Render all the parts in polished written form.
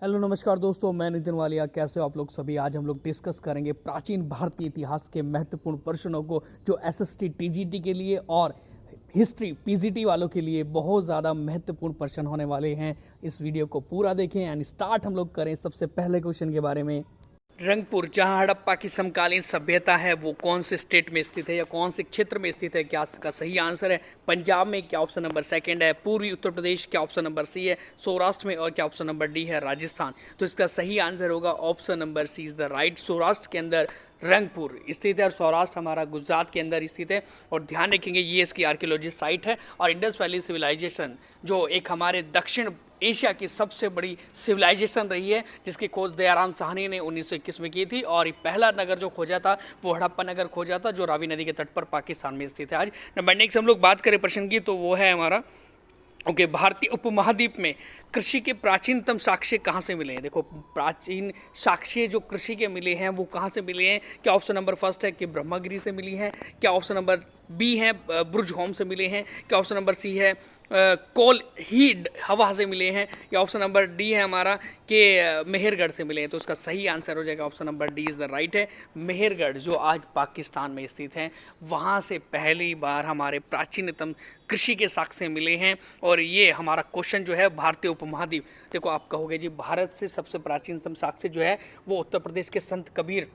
Hello नमस्कार दोस्तों, मैं नितिन वालिया। कैसे हो आप लोग सभी। आज हम लोग डिस्कस करेंगे प्राचीन भारतीय इतिहास के महत्वपूर्ण प्रश्नों को, जो एसएसटी टीजीटी के लिए और हिस्ट्री पीजीटी वालों के लिए बहुत ज़्यादा महत्वपूर्ण प्रश्न होने वाले हैं। इस वीडियो को पूरा देखें एंड स्टार्ट हम लोग करें सबसे पहले क्वेश्चन के बारे में। रंगपुर, जहां हड़प्पा की समकालीन सभ्यता है, वो कौन से स्टेट में स्थित है या कौन से क्षेत्र में स्थित है? क्या इसका सही आंसर है पंजाब में? क्या ऑप्शन नंबर सेकंड है पूर्वी उत्तर प्रदेश? क्या ऑप्शन नंबर सी है सौराष्ट्र में? और क्या ऑप्शन नंबर डी है राजस्थान? तो इसका सही आंसर होगा option number C is the right. Saurashtra के अंदर रंगपुर स्थित है और सौराष्ट्र हमारा गुजरात के अंदर स्थित है। और ध्यान रखेंगे ये इसकी आर्कियोलॉजी साइट है। और इंडस वैली सिविलाइजेशन जो एक हमारे दक्षिण एशिया की सबसे बड़ी सिविलाइजेशन रही है, जिसकी खोज दयाराम साहनी ने 1921 में की थी। और पहला नगर जो खोजा था वो हड़प्पा नगर खोजा था, जो रावी नदी के तट पर पाकिस्तान में स्थित है। आज नंबर नेक्स्ट हम लोग बात करें प्रश्न की, तो वो है हमारा भारतीय उपमहाद्वीप में कृषि के प्राचीनतम साक्ष्य कहाँ से मिले हैं? देखो, प्राचीन साक्ष्य जो कृषि के मिले हैं वो कहाँ से मिले हैं? क्या ऑप्शन नंबर फर्स्ट है कि ब्रह्मगिरी से मिली हैं? क्या ऑप्शन नंबर बी है बुर्ज होम से मिले हैं? क्या ऑप्शन नंबर सी है कोल हीड हवा से मिले हैं? या ऑप्शन नंबर डी है हमारा कि मेहरगढ़ से मिले हैं? तो उसका सही आंसर हो जाएगा option number D is the right है। मेहरगढ़ जो आज पाकिस्तान में स्थित है, वहाँ से पहली बार हमारे प्राचीनतम कृषि के साक्ष्य मिले हैं। और ये हमारा क्वेश्चन जो है भारतीय उपमहाद्वीप, देखो आप कहोगे जी भारत से सबसे प्राचीनतम साक्ष्य जो है वो उत्तर प्रदेश के संत कबीर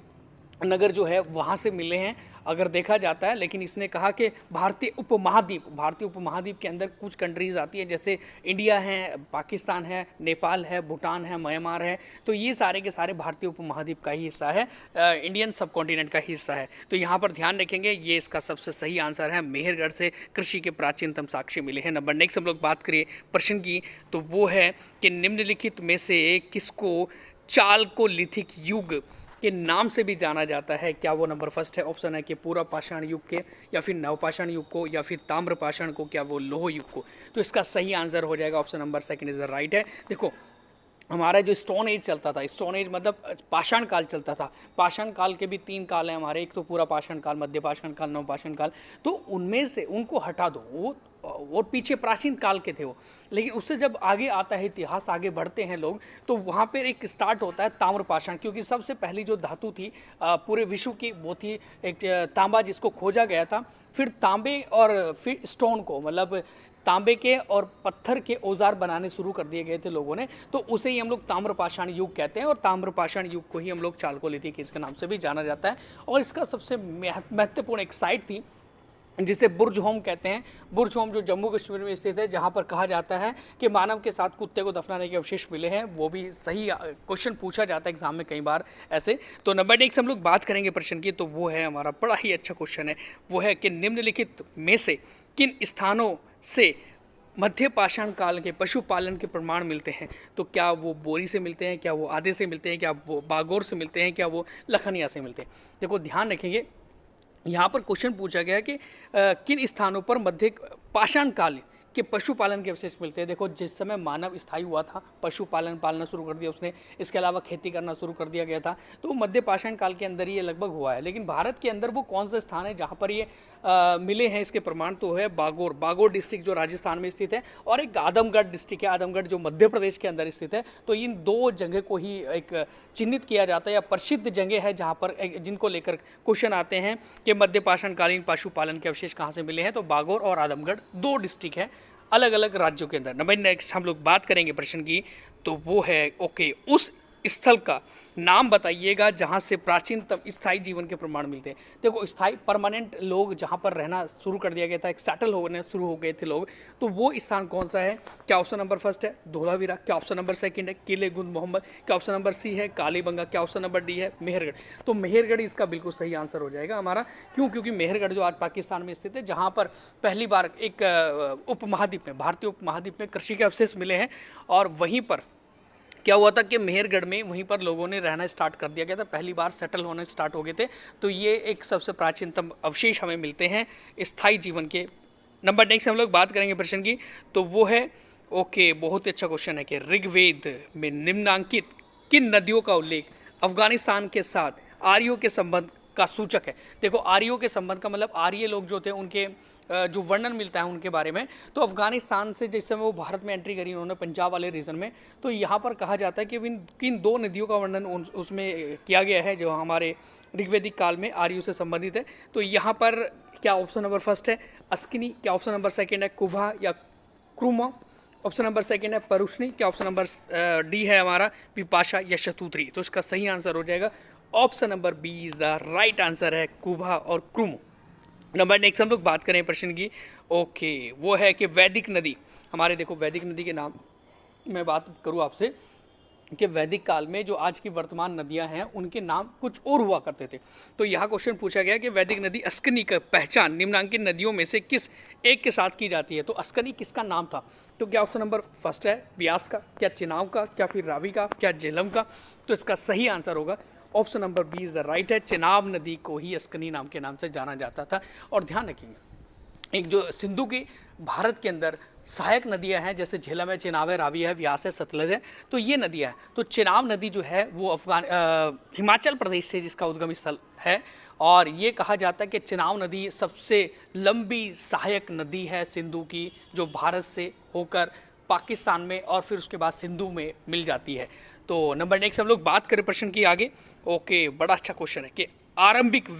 नगर जो है वहाँ से मिले हैं अगर देखा जाता है। लेकिन इसने कहा कि भारतीय उपमहाद्वीप के अंदर कुछ कंट्रीज़ आती है, जैसे इंडिया है, पाकिस्तान है, नेपाल है, भूटान है, म्यांमार है। तो ये सारे के सारे भारतीय उपमहाद्वीप का ही हिस्सा है, इंडियन सब कॉन्टिनेंट का हिस्सा है। तो यहाँ पर ध्यान रखेंगे ये इसका सबसे सही आंसर है। मेहरगढ़ से कृषि के प्राचीनतम साक्ष्य मिले हैं। नंबर नेक्स्ट हम लोग बात करिए प्रश्न की, तो वो है कि निम्नलिखित में से किसको चालकोलिथिक युग के नाम से भी जाना जाता है? क्या वो नंबर फर्स्ट है ऑप्शन है कि पूर्व पाषाण युग के, या फिर नवपाषाण युग को, या फिर ताम्रपाषाण को, क्या वो लोह युग को? तो इसका सही आंसर हो जाएगा option number second is the right है। देखो, हमारा जो स्टोन एज चलता था, स्टोन एज मतलब पाषाण काल चलता था। पाषाण काल के भी 3 काल हैं हमारे, एक तो पूरा पाषाण काल, मध्य पाषाण काल, नवपाषाण काल। तो उनमें से उनको हटा दो, वो और पीछे प्राचीन काल के थे वो। लेकिन उससे जब आगे आता है इतिहास, आगे बढ़ते हैं लोग, तो वहाँ पर एक स्टार्ट होता है ताम्रपाषाण, क्योंकि सबसे पहली जो धातु थी पूरे विश्व की वो थी एक तांबा, जिसको खोजा गया था। फिर तांबे और फिर स्टोन को, मतलब तांबे के और पत्थर के औजार बनाने शुरू कर दिए गए थे लोगों ने। तो उसे ही हम लोग ताम्रपाषाण युग कहते हैं, और ताम्रपाषाण युग को ही हम लोग चालकोलिथिक इसके नाम से भी जाना जाता है। और इसका सबसे महत्वपूर्ण एक साइट थी जिसे बुर्ज होम कहते हैं। बुर्ज होम जो जम्मू कश्मीर में स्थित है, जहां पर कहा जाता है कि मानव के साथ कुत्ते को दफनाने के अवशेष मिले हैं। वो भी सही क्वेश्चन पूछा जाता है एग्जाम में कई बार ऐसे। तो नंबर नेक्स्ट हम लोग बात करेंगे प्रश्न की, तो वो है हमारा बड़ा ही अच्छा क्वेश्चन है। वो है कि निम्नलिखित में से किन स्थानों से मध्य पाषाण काल के पशुपालन के प्रमाण मिलते हैं? तो क्या वो बोरी से मिलते हैं, क्या वो आधे से मिलते हैं, क्या वो बागोर से मिलते हैं, क्या वो लखनिया से मिलते हैं? देखो ध्यान रखेंगे, यहाँ पर क्वेश्चन पूछा गया कि किन स्थानों पर मध्य पाषाण काल के पशुपालन के अवशेष मिलते हैं। देखो, जिस समय मानव स्थायी हुआ था, पशुपालन पालना शुरू कर दिया उसने, इसके अलावा खेती करना शुरू कर दिया गया था, तो मध्य पाषाण काल के अंदर ये लगभग हुआ है। लेकिन भारत के अंदर वो कौन सा स्थान है जहाँ पर ये मिले हैं इसके प्रमाण? तो है बागोर डिस्ट्रिक्ट जो राजस्थान में स्थित है, और एक आदमगढ़ डिस्ट्रिक्ट है, आदमगढ़ जो मध्य प्रदेश के अंदर स्थित है। तो इन 2 जगह को ही एक चिन्हित किया जाता है, या प्रसिद्ध जगह है जहाँ पर जिनको लेकर क्वेश्चन आते हैं कि मध्य पाषाणकालीन पशुपालन के अवशेष कहाँ से मिले हैं। तो बागोर और आदमगढ़ 2 डिस्ट्रिक्ट है अलग अलग राज्यों के अंदर। नंबर नेक्स्ट हम लोग बात करेंगे प्रश्न की, तो वो है उस स्थल का नाम बताइएगा जहाँ से प्राचीनतम स्थायी जीवन के प्रमाण मिलते हैं। देखो, स्थायी परमानेंट लोग जहाँ पर रहना शुरू कर दिया गया था, एक सेटल होने शुरू हो गए थे लोग, तो वो स्थान कौन सा है? क्या ऑप्शन नंबर फर्स्ट है धोलावीरा? क्या ऑप्शन नंबर सेकंड है किले गुंज मोहम्मद? क्या ऑप्शन नंबर सी है कालीबंगा? क्या ऑप्शन नंबर डी है मेहरगढ़? तो मेहरगढ़ इसका बिल्कुल सही आंसर हो जाएगा हमारा। क्यों? क्योंकि मेहरगढ़ जो आज पाकिस्तान में स्थित है, जहाँ पर पहली बार एक उपमहाद्वीप में, भारतीय उपमहाद्वीप में कृषि के अवशेष मिले हैं। और वहीं पर क्या हुआ था कि मेहरगढ़ में वहीं पर लोगों ने रहना स्टार्ट कर दिया गया था, पहली बार सेटल होने स्टार्ट हो गए थे। तो ये एक सबसे प्राचीनतम अवशेष हमें मिलते हैं स्थायी जीवन के। नंबर नेक्स्ट हम लोग बात करेंगे प्रश्न की, तो वो है बहुत ही अच्छा क्वेश्चन है कि ऋग्वेद में निम्नांकित किन नदियों का उल्लेख अफगानिस्तान के साथ आर्यों के संबंध का सूचक है? देखो, आर्यों के संबंध का मतलब आर्य लोग जो थे उनके जो वर्णन मिलता है उनके बारे में, तो अफगानिस्तान से जिस समय वो भारत में एंट्री करी उन्होंने पंजाब वाले रीजन में, तो यहाँ पर कहा जाता है कि किन 2 नदियों का वर्णन उसमें किया गया है जो हमारे ऋग्वैदिक काल में आर्यों से संबंधित है। तो यहाँ पर क्या ऑप्शन नंबर फर्स्ट है अस्किनी, क्या ऑप्शन नंबर सेकेंड है कुभा या क्रुमा, ऑप्शन नंबर सेकेंड है परुष्णी, क्या ऑप्शन नंबर डी है हमारा विपाशा या शतुद्री। तो इसका सही आंसर हो जाएगा option number B is the right answer है कुभा और क्रुमो। नंबर नेक्स्ट हम लोग बात करें प्रश्न की, ओके, वो है कि वैदिक नदी, हमारे देखो वैदिक नदी के नाम मैं बात करूँ आपसे कि वैदिक काल में जो आज की वर्तमान नदियां हैं उनके नाम कुछ और हुआ करते थे। तो यहाँ क्वेश्चन पूछा गया कि वैदिक नदी अस्कनी का पहचान निम्नांकित नदियों में से किस एक के साथ की जाती है। तो अस्कनी किसका नाम था? तो क्या ऑप्शन नंबर फर्स्ट है व्यास का, क्या चिनाब का, क्या फिर रावी का, क्या झेलम का? तो इसका सही आंसर होगा option number B is the right है, चिनाब नदी को ही अस्कनी नाम के नाम से जाना जाता था। और ध्यान रखेंगे एक जो सिंधु की भारत के अंदर सहायक नदियां हैं जैसे झेलम है, चिनाब है, रावी है, व्यास है, सतलज है, तो ये नदियां हैं। तो चिनाब नदी जो है वो हिमाचल प्रदेश से जिसका उद्गम स्थल है, और ये कहा जाता है कि चिनाब नदी सबसे लंबी सहायक नदी है सिंधु की, जो भारत से होकर पाकिस्तान में और फिर उसके बाद सिंधु में मिल जाती है। तो नंबर नेक्स्ट हम लोग बात करें प्रश्न की आगे, ओके, बड़ा अच्छा क्वेश्चन है कि आरंभिक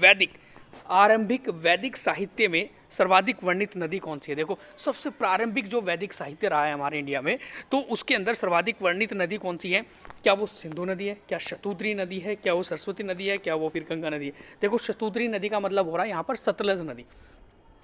वैदिक साहित्य में सर्वाधिक वर्णित नदी कौन सी है? देखो सबसे प्रारंभिक जो वैदिक साहित्य रहा है हमारे इंडिया में, तो उसके अंदर सर्वाधिक वर्णित नदी कौन सी है? क्या वो सिंधु नदी है, क्या शतुद्री नदी है, क्या वो सरस्वती नदी है, क्या वो फिर गंगा नदी है? देखो शतुद्री नदी का मतलब हो रहा है यहाँ पर सतलज नदी,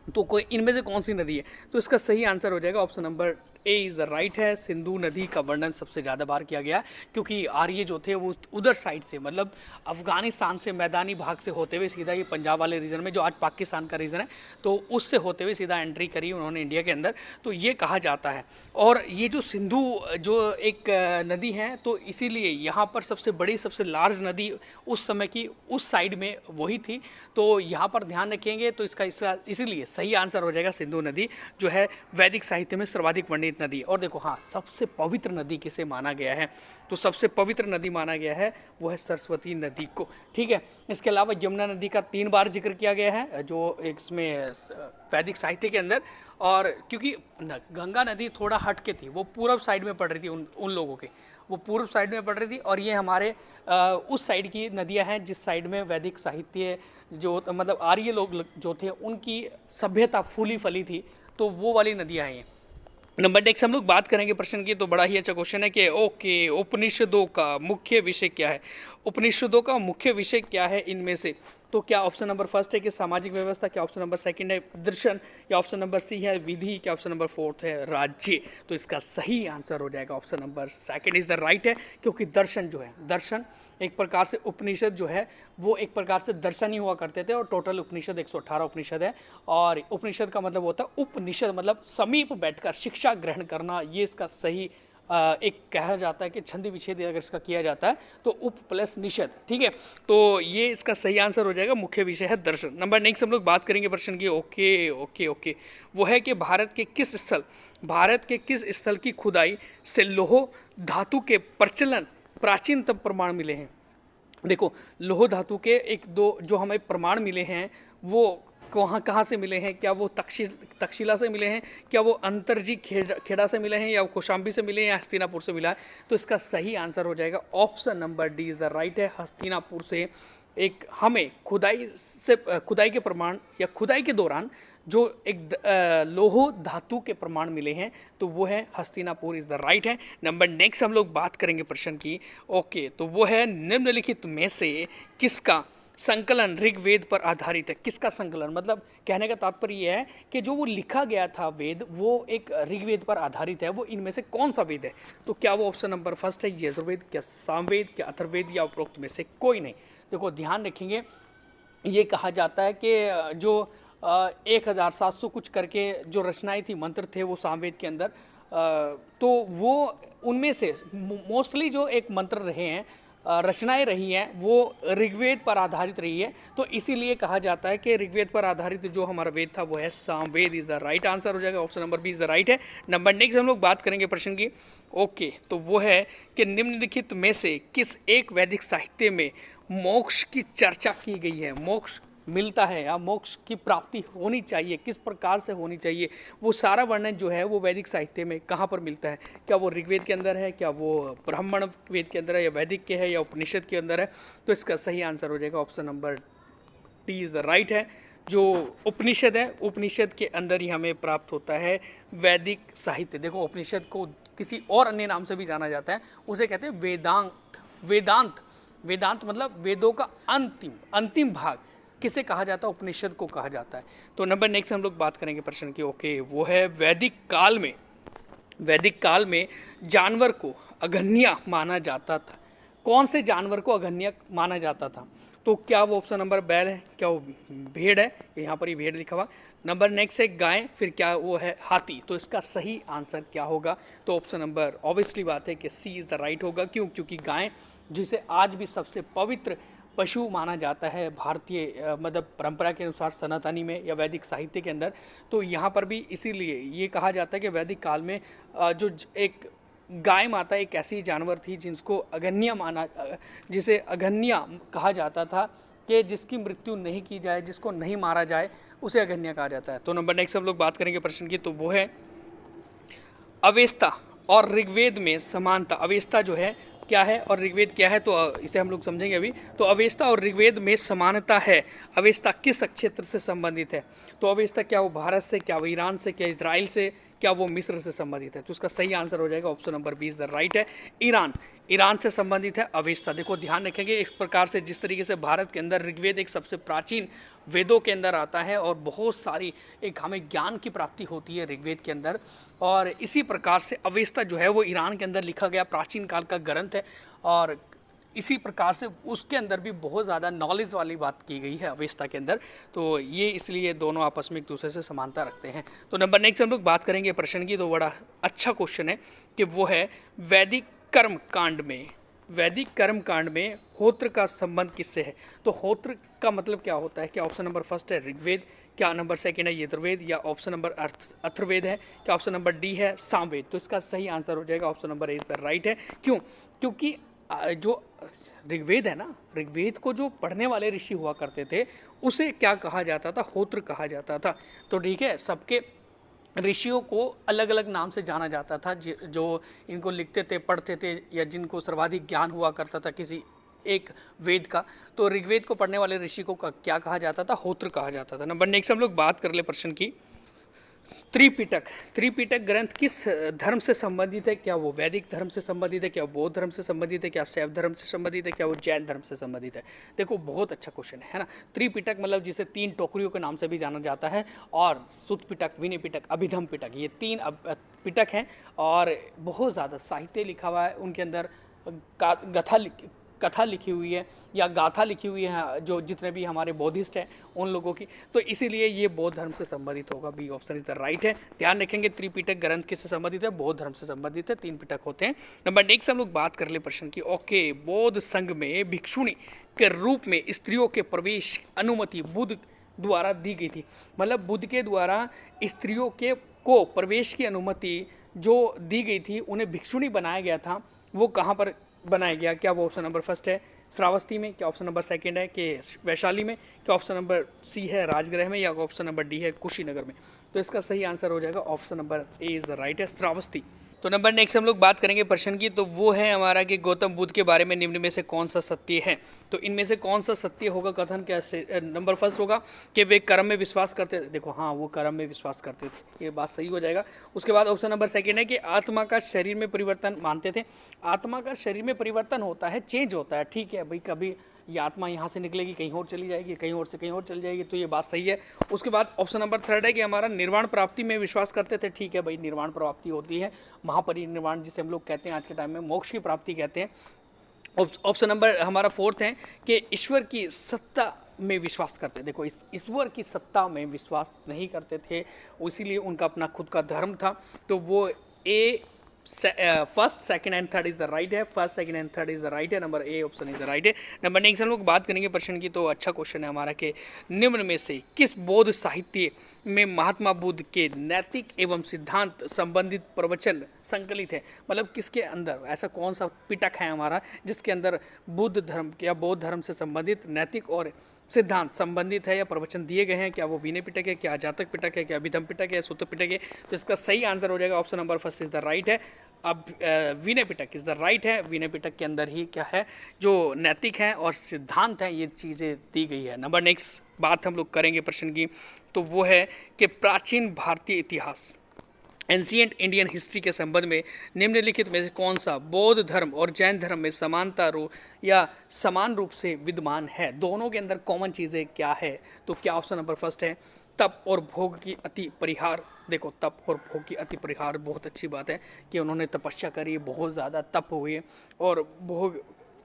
तो कोई इनमें से कौन सी नदी है? तो इसका सही आंसर हो जाएगा option number A is the right है, सिंधु नदी का वर्णन सबसे ज़्यादा बार किया गया, क्योंकि आर्य जो थे वो उधर साइड से, मतलब अफगानिस्तान से मैदानी भाग से होते हुए सीधा ये पंजाब वाले रीजन में जो आज पाकिस्तान का रीजन है, तो उससे होते हुए सीधा एंट्री करी उन्होंने इंडिया के अंदर, तो ये कहा जाता है। और ये जो सिंधु जो एक नदी है, तो इसीलिए यहाँ पर सबसे बड़ी सबसे लार्ज नदी उस समय की उस साइड में वही थी, तो यहाँ पर ध्यान रखेंगे। तो इसका इसीलिए सही आंसर हो जाएगा सिंधु नदी जो है वैदिक साहित्य में सर्वाधिक वर्णित नदी। और देखो हाँ, सबसे पवित्र नदी किसे माना गया है? तो सबसे पवित्र नदी माना गया है वो है सरस्वती नदी को, ठीक है। इसके अलावा यमुना नदी का 3 बार जिक्र किया गया है जो इसमें वैदिक साहित्य के अंदर, और क्योंकि गंगा नदी थोड़ा हट के थी, वो पूर्व साइड में पड़ रही थी उन लोगों के, वो पूर्व साइड में पड़ रही थी, और ये हमारे उस साइड की नदियां हैं जिस साइड में वैदिक साहित्य जो मतलब आर्य लोग जो थे उनकी सभ्यता फूली फली थी, तो वो वाली नदियां हैं ये। नंबर नेक्स्ट हम लोग बात करेंगे प्रश्न की, तो बड़ा ही अच्छा क्वेश्चन है कि ओके, उपनिषदों का मुख्य विषय क्या है? उपनिषदों का मुख्य विषय क्या है इनमें से? तो क्या ऑप्शन नंबर फर्स्ट है कि सामाजिक व्यवस्था, क्या ऑप्शन नंबर सेकंड है दर्शन, या ऑप्शन नंबर सी है विधि, क्या ऑप्शन नंबर फोर्थ है राज्य? तो इसका सही आंसर हो जाएगा option number second is the right है, क्योंकि दर्शन जो है, दर्शन एक प्रकार से उपनिषद जो है वो एक प्रकार से दर्शन ही हुआ करते थे, और टोटल उपनिषद 118 उपनिषद है, और उपनिषद का मतलब होता है उपनिषद मतलब समीप बैठकर शिक्षा ग्रहण करना, ये इसका सही एक कहा जाता है कि छंद विच्छेद अगर इसका किया जाता है तो उप प्लस निषद, ठीक है। तो ये इसका सही आंसर हो जाएगा, मुख्य विषय है दर्शन। नंबर नेक्स्ट हम लोग बात करेंगे प्रश्न की, ओके ओके ओके, वो है कि भारत के किस स्थल की खुदाई से लौह धातु के प्रचलन प्राचीनतम प्रमाण मिले हैं? देखो लौह धातु के 1-2 जो हमें प्रमाण मिले हैं वो कहाँ से मिले हैं? क्या वो तक्षशिला से मिले हैं, क्या वो अंतरजी खेड़ा से मिले हैं, या कौशाम्बी से मिले हैं, या हस्तिनापुर से मिला है? तो इसका सही आंसर हो जाएगा option number D is the right है, हस्तिनापुर से एक हमें खुदाई के प्रमाण या खुदाई के दौरान जो एक लौह धातु के प्रमाण मिले हैं, तो वो है हस्तिनापुर इज द राइट है। नंबर नेक्स्ट हम लोग बात करेंगे प्रश्न की, ओके, तो वो है निम्नलिखित में से किसका संकलन ऋग्वेद पर आधारित है? किसका संकलन, मतलब कहने का तात्पर्य यह है कि जो वो लिखा गया था वेद वो एक ऋग्वेद पर आधारित है, वो इनमें से कौन सा वेद है? तो क्या वो ऑप्शन नंबर फर्स्ट है यजुर्वेद, क्या सामवेद, क्या अथर्ववेद, या उपरोक्त में से कोई नहीं? देखो ध्यान रखेंगे, ये कहा जाता है कि जो 1700 कुछ करके जो रचनाएं थी, मंत्र थे वो सामवेद के अंदर, तो वो उनमें से मोस्टली जो एक मंत्र रहे हैं, रचनाएं रही हैं, वो ऋग्वेद पर आधारित रही है, तो इसीलिए कहा जाता है कि ऋग्वेद पर आधारित जो हमारा वेद था वो है Samaveda is the right answer हो जाएगा, option number B is the right है। नंबर नेक्स्ट हम लोग बात करेंगे प्रश्न की, ओके, तो वो है कि निम्नलिखित में से किस एक वैदिक साहित्य में मोक्ष की चर्चा की गई है? मोक्ष मिलता है या मोक्ष की प्राप्ति होनी चाहिए, किस प्रकार से होनी चाहिए, वो सारा वर्णन जो है वो वैदिक साहित्य में कहाँ पर मिलता है। क्या वो ऋग्वेद के अंदर है, क्या वो ब्राह्मण वेद के अंदर है, या वैदिक के है, या उपनिषद के अंदर है। तो इसका सही आंसर हो जाएगा option number D is the right है। जो उपनिषद है, उपनिषद के अंदर ही हमें प्राप्त होता है वैदिक साहित्य। देखो, उपनिषद को किसी और अन्य नाम से भी जाना जाता है, उसे कहते हैं वेदांत। वेदांत, वेदांत मतलब वेदों का अंतिम भाग किसे कहा जाता है, उपनिषद को कहा जाता है। तो नंबर नेक्स्ट हम लोग बात करेंगे प्रश्न की, ओके, वो है वैदिक काल में जानवर को अघन्य माना जाता था। कौन से जानवर को अघन्य माना जाता था? तो क्या वो ऑप्शन नंबर बैल है, क्या वो भेड़ है, यहाँ पर ही भेड़ लिखा हुआ। नंबर नेक्स्ट है गाय, फिर क्या वो है हाथी। तो इसका सही आंसर क्या होगा? तो ऑप्शन नंबर ऑब्वियसली बात है कि सी इज़ द राइट होगा। क्यों? क्योंकि गाय, जिसे आज भी सबसे पवित्र पशु माना जाता है भारतीय मतलब परंपरा के अनुसार, सनातनी में या वैदिक साहित्य के अंदर, तो यहाँ पर भी इसीलिए ये कहा जाता है कि वैदिक काल में एक गाय माता एक ऐसी जानवर थी जिसे अघन्य कहा जाता था, कि जिसकी मृत्यु नहीं की जाए, जिसको नहीं मारा जाए, उसे अघन्य कहा जाता है। तो नंबर नेक्स्ट हम लोग बात करेंगे प्रश्न की, तो वो है अवेस्ता और ऋग्वेद में समानता। अवेस्ता जो है क्या है और ऋग्वेद क्या है, तो इसे हम लोग समझेंगे अभी। तो अवेस्ता और ऋग्वेद में समानता है। अवेस्ता किस क्षेत्र से संबंधित है? तो अवेस्ता क्या वो भारत से, क्या वो ईरान से, क्या इजराइल से, क्या वो मिस्र से संबंधित है? तो उसका सही आंसर हो जाएगा ऑप्शन नंबर 20 द राइट है, ईरान से संबंधित है अवेस्ता। देखो ध्यान रखेंगे, इस प्रकार से जिस तरीके से भारत के अंदर ऋग्वेद एक सबसे प्राचीन वेदों के अंदर आता है और बहुत सारी एक हमें ज्ञान की प्राप्ति होती है ऋग्वेद के अंदर, और इसी प्रकार से अवेस्ता जो है वो ईरान के अंदर लिखा गया प्राचीन काल का ग्रंथ है, और इसी प्रकार से उसके अंदर भी बहुत ज़्यादा नॉलेज वाली बात की गई है अवेस्ता के अंदर। तो ये इसलिए दोनों आपस में एक दूसरे से समानता रखते हैं। तो नंबर नेक्स्ट हम लोग बात करेंगे प्रश्न की, तो बड़ा अच्छा क्वेश्चन है कि वो है वैदिक कर्म कांड में होत्र का संबंध किससे है? तो होत्र का मतलब क्या होता है? क्या ऑप्शन नंबर फर्स्ट है ऋग्वेद, क्या नंबर सेकंड है यजुर्वेद, या ऑप्शन नंबर अथर्ववेद है, क्या ऑप्शन नंबर डी है सामवेद? तो इसका सही आंसर हो जाएगा option number A is the right है। क्यों? क्योंकि जो ऋग्वेद है ना, ऋग्वेद को जो पढ़ने वाले ऋषि हुआ करते थे उसे क्या कहा जाता था? होत्र कहा जाता था। तो ठीक है, सबके ऋषियों को अलग अलग नाम से जाना जाता था, जो इनको लिखते थे, पढ़ते थे, या जिनको सर्वाधिक ज्ञान हुआ करता था किसी एक वेद का। तो ऋग्वेद को पढ़ने वाले ऋषि को क्या कहा जाता था? होत्र कहा जाता था। नंबर नेक्स्ट हम लोग बात कर ले प्रश्न की, त्रिपिटक ग्रंथ किस धर्म से संबंधित है? क्या वो वैदिक धर्म से संबंधित है, क्या बौद्ध धर्म से संबंधित है, क्या शैव धर्म से संबंधित है, क्या वो जैन धर्म से संबंधित है? देखो बहुत अच्छा क्वेश्चन है ना। त्रिपिटक मतलब जिसे 3 टोकरियों के नाम से भी जाना जाता है, और सुत पिटक, विनय पिटक, अभिधम पिटक, ये 3 पिटक हैं, और बहुत ज़्यादा साहित्य लिखा हुआ है उनके अंदर। कथा लिखी हुई है या गाथा लिखी हुई है, जो जितने भी हमारे बौद्धिस्ट हैं उन लोगों की, तो इसीलिए ये बौद्ध धर्म से संबंधित होगा। B option is the right है। ध्यान रखेंगे, त्रिपिटक ग्रंथ किससे संबंधित है? बौद्ध धर्म से संबंधित है। 3 पिटक होते हैं। नंबर नेक्स्ट हम लोग बात कर ले प्रश्न की, ओके, बौद्ध संघ में भिक्षुणी के रूप में स्त्रियों के प्रवेश अनुमति बुद्ध द्वारा दी गई थी। मतलब बुद्ध के द्वारा स्त्रियों को प्रवेश की अनुमति जो दी गई थी, उन्हें भिक्षुणी बनाया गया था, वो कहाँ पर बनाया गया? क्या वो ऑप्शन नंबर फर्स्ट है श्रावस्ती में, क्या ऑप्शन नंबर सेकंड है कि वैशाली में, क्या ऑप्शन नंबर सी है राजगृह में, या ऑप्शन नंबर डी है कुशीनगर में? तो इसका सही आंसर हो जाएगा option number A is the right है, श्रावस्ती। तो नंबर नेक्स्ट हम लोग बात करेंगे प्रश्न की, तो वो है हमारा कि गौतम बुद्ध के बारे में निम्न में से कौन सा सत्य है? तो इनमें से कौन सा सत्य होगा कथन? कैसे? नंबर फर्स्ट होगा कि वे कर्म में विश्वास करते थे। देखो हाँ, वो कर्म में विश्वास करते थे, ये बात सही हो जाएगा। उसके बाद ऑप्शन नंबर सेकेंड है कि आत्मा का शरीर में परिवर्तन मानते थे। आत्मा का शरीर में परिवर्तन होता है, चेंज होता है, ठीक है भाई, कभी ये आत्मा यहाँ से निकलेगी, कहीं और चली जाएगी, कहीं और से कहीं और चली जाएगी, तो ये बात सही है। उसके बाद ऑप्शन नंबर थर्ड है कि हमारा निर्वाण प्राप्ति में विश्वास करते थे। ठीक है भाई, निर्वाण प्राप्ति होती है, महापरिनिर्वाण जिसे हम लोग कहते हैं आज के टाइम में, मोक्ष की प्राप्ति कहते हैं। ऑप्शन नंबर हमारा फोर्थ है कि ईश्वर की सत्ता में विश्वास करते। देखो, ईश्वर की सत्ता में विश्वास नहीं करते थे, इसीलिए उनका अपना खुद का धर्म था। तो वो A first, second and third is the right है। First, second and third is the right है। Number A option is the right है। नंबर नेक्स्ट हम लोग बात करेंगे प्रश्न की, तो अच्छा क्वेश्चन है हमारा कि निम्न में से किस बौद्ध साहित्य में महात्मा बुद्ध के नैतिक एवं सिद्धांत संबंधित प्रवचन संकलित है? मतलब किसके अंदर ऐसा कौन सा पिटक है हमारा जिसके अंदर बुद्ध धर्म या बौद्ध धर्म से संबंधित नैतिक और सिद्धांत संबंधित है या प्रवचन दिए गए हैं, क्या वो विनय पिटक है, क्या जातक पिटक है, क्या अभिधम पिटक है, सूत्र पिटक है। तो इसका सही आंसर हो जाएगा option number first is the right है। अब Vinaya Pitaka is the right है। विनय पिटक के अंदर ही क्या है, जो नैतिक है और सिद्धांत है, ये चीज़ें दी गई है। नंबर नेक्स्ट बात हम लोग करेंगे प्रश्न की, तो वो है कि प्राचीन भारतीय इतिहास एंशिएंट इंडियन हिस्ट्री के संबंध में निम्नलिखित में से कौन सा बौद्ध धर्म और जैन धर्म में समानता रूप या समान रूप से विद्यमान है, दोनों के अंदर कॉमन चीज़ें क्या है। तो क्या ऑप्शन नंबर फर्स्ट है तप और भोग की अति परिहार। देखो तप और भोग की अति परिहार बहुत अच्छी बात है कि उन्होंने तपस्या करी, बहुत ज़्यादा तप हुए और भोग